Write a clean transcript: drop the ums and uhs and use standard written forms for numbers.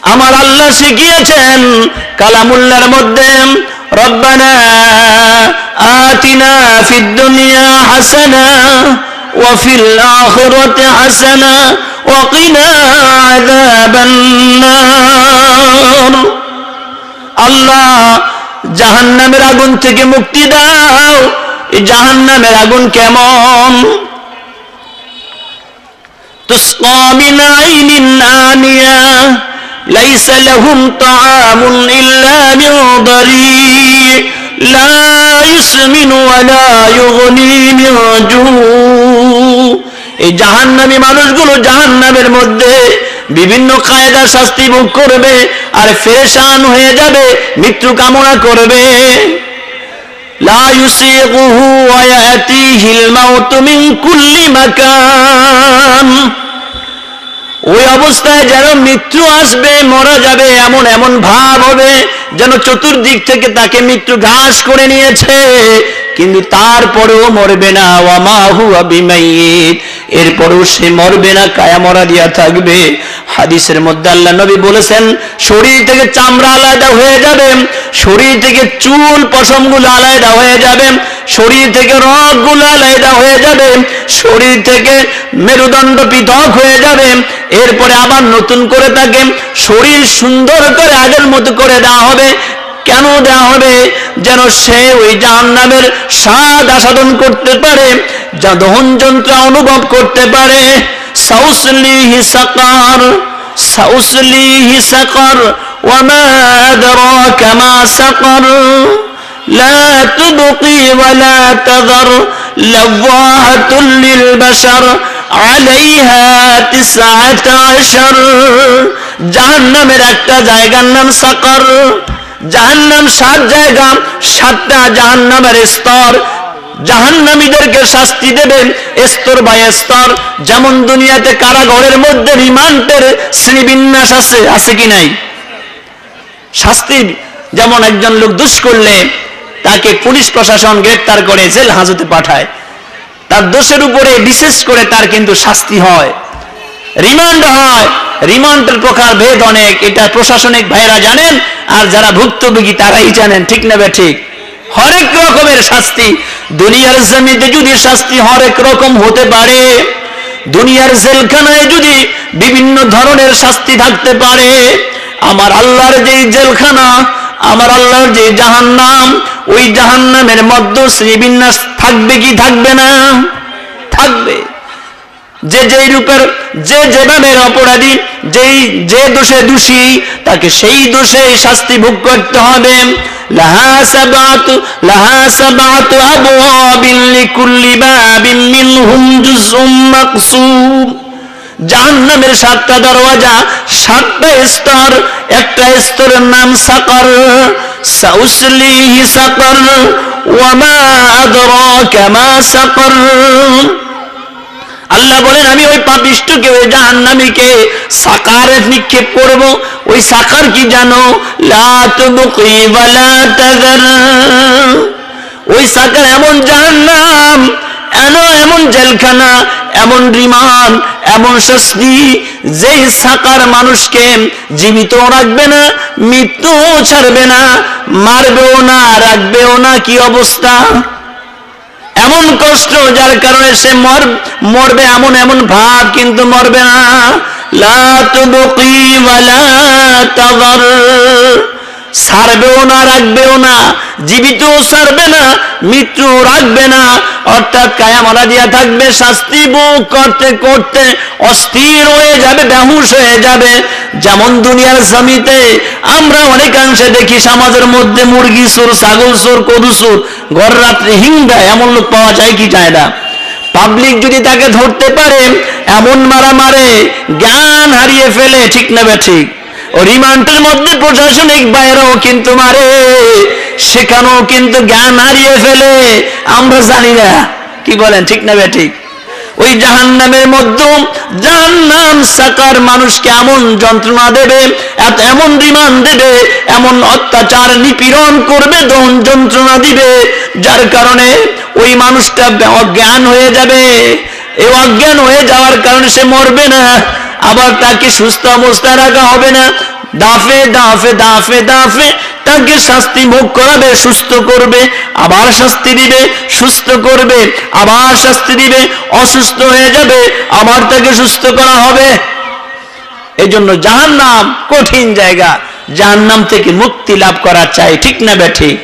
আমার আল্লাহ শিখিয়েছেন কালামুল্লাহর মধ্যে, রব্বানা আতিনা ফিদ দুনিয়া হাসানা ওয়া ফিল আখিরাতি হাসানা ওয়া কিনা আযাবান নার। আল্লাহ জাহান্নামের আগুন থেকে মুক্তি দাও। এই জাহান্নামের আগুন কেমন? তুসকা মিন আইনিন আনিয়া লাইসা লাহুম তাআমুন ইল্লা মিন দারি লা ইসমিনু ওয়া লা ইউগনি মিন জু। এই জাহান্নামী মানুষগুলো জাহান্নামের মধ্যে বিভিন্ন কায়দা শাস্তি ভোগ করবে আর পেরেশান হয়ে যাবে, মৃত্যু কামনা করবে। লা ইউসিগুহু ওয়া ইয়াতিহিল মাউতু মিন কুল্লি মাকান। ওই অবস্থায় যেন মৃত্যু আসবে, মারা যাবে, এমন এমন ভাব হবে যেন চতুর্দিক থেকে তাকে মৃত্যু ঘাস করে নিয়েছে, কিন্তু তারপরেও মরবে না। ওয়া মা হুয়া বিমাইয়িত, এরপরেও সে মরবে না, কায়া মরা দিয়া থাকবে। হাদিসের মধ্যে আল্লাহ নবী বলেছেন, শরীর থেকে চামড়া আলাদা হয়ে যাবে, শরীর থেকে চুল পশমগুলো আলাদা হয়ে যাবে, শরীর থেকে রগগুলো আলাদা হয়ে যাবে, শরীর থেকে মেরুদণ্ড পৃথক হয়ে যাবে। এরপরে আবার নতুন করে তাকে শরীর সুন্দর করে আগের মতো করে দেওয়া হবে। কেন দেওয়া হবে? যেন সে ওই জাহান্নামের স্বাদ আস্বাদন করতে পারে, যা দহন যন্ত্র অনুভব করতে পারে। সাউসলিহি সাকার, সাউসলিহি সাকার ওয়া মা আদরাকা মা সাকার লা তুবকি ওয়া লা তাযার লাওয়াহাতুল লিল বাশার আলাইহা 19। জাহান্নামের একটা জায়গার নাম সাকার। জাহান্নাম 7 জায়গা, 7টা জাহান্নামের স্তর। জাহান্নামীদেরকে শাস্তি দেবেন স্তর বাই স্তর। যেমন দুনিয়াতে কারাগারের মধ্যে রিমান্ডের শ্রেণীবিন্যাস আছে, আছে কি নাই? শাস্তি যেমন একজন লোক দোষ করলে তাকে পুলিশ প্রশাসন গ্রেফতার করে জেল হাজতে পাঠায়, তার দোষের উপরে বিশেষ করে তার কিন্তু শাস্তি হয়, রিমান্ড হয়। রিমান্ডের প্রকার ভেদ অনেক, এটা প্রশাসনিক ভাইরা জানেন, আর যারা ভুক্তভোগী তারাই জানেন, ঠিক না ঠিক? হরেক রকমের শাস্তি দুনিয়ার জমিতে যদি শাস্তি হরেক রকম হতে পারে, দুনিয়ার জেলখানায় যদি বিভিন্ন ধরনের শাস্তি থাকতে পারে, আমার আল্লাহর যে জেলখানা, আমার আল্লাহর যে জাহান্নাম, ওই জাহান্নামের মধ্যে শ্রেণীবিন্যাস থাকবে কি থাকবে না? থাকবে। যে যেই রূপের, যে যেভাবে অপরাধী, যে দোষে দোষী, তাকে সেই দোষে শাস্তি ভোগ করতে হবে। লাহা সাবাতু আবওয়াবিন লিকুল্লি বাবিন মিনহুম জুজউম মাকসুম। জাহান্নামের 7টা দরওয়াজা, 7টা স্তর, একটা স্তরের নাম সাকার। সাউসলিহি সাকার ওয়া মা আদরাকা মা সাকার। আল্লাহ বলেন, আমি ওই পাপিষ্ঠকে, ওই জাহান্নামীকে সাকারে নিক্ষেপ করব। ওই সাকার কি জানো? লা তুবকি ওয়া লা তাযার। ওই সাকার এমন জাহান্নাম, এমন জেলখানা, এমন রিমান্ড, এমন শাস্তি, যে সাকার মানুষকে জীবিত রাখবে না, মৃত্যু ছাড়বে না, মারবেও না, রাখবেও না। কি অবস্থা! এমন কষ্ট, যার কারণে সে মরবে এমন এমন ভাব, কিন্তু মরবে না। লা তুবকি ওয়া লা তাযার। ছাড়বেও না, রাখবেও না, জীবিতও ছাড়বে না, মৃত্যু রাখবে না। অর্থাৎ কায়ামরা দিয়া থাকবে, শাস্তি ভোগ করতে করতে অস্থির হয়ে যাবে, বেহুশ হয়ে যাবে। যেমন দুনিয়ার জমিতে আমরা অনেকাংশে দেখি সমাজের মধ্যে মুরগি চোর, ছাগল চোর, কদু চোর, ঘর রাত্রে হিংসা, এমন লোক পাওয়া যায় কি যায় না? পাবলিক যদি তাকে ধরতে পারে, এমন মারা মারে, জ্ঞান হারিয়ে ফেলে, ঠিক না ঠিক? ও রিমান্ডের মধ্যে প্রশাসনিক বাইরেও কিন্তু মারে, সেখানেও কিন্তু জ্ঞান হারিয়ে ফেলে, আমরা জানি না। কি বলেন, ঠিক না ঠিক? ওই জাহান্নামের মধ্যে জাহান্নাম সাকার মানুষকে এমন যন্ত্রণা দেবে, এমন রিমান্ড দেবে, এমন অত্যাচার নিপীড়ন করবে, দহন যন্ত্রণা দিবে, যার কারণে ওই মানুষটা অজ্ঞান হয়ে যাবে। এই অজ্ঞান হয়ে যাওয়ার কারণে সে মরবে না, আবার তাকে সুস্থ অবস্থায় রাখা হবে না, দাফে দাফে দাফে দাফে তাকে শাস্তি ভোগ করাবে, সুস্থ করবে, আবার শাস্তি দিবে, সুস্থ করবে, আবার শাস্তি দিবে, অসুস্থ হয়ে যাবে, আবার তাকে সুস্থ করা হবে। এজন্য জাহান্নাম কঠিন জায়গা, জাহান্নাম থেকে মুক্তি লাভ করা চাই, ঠিক না বেঠিক?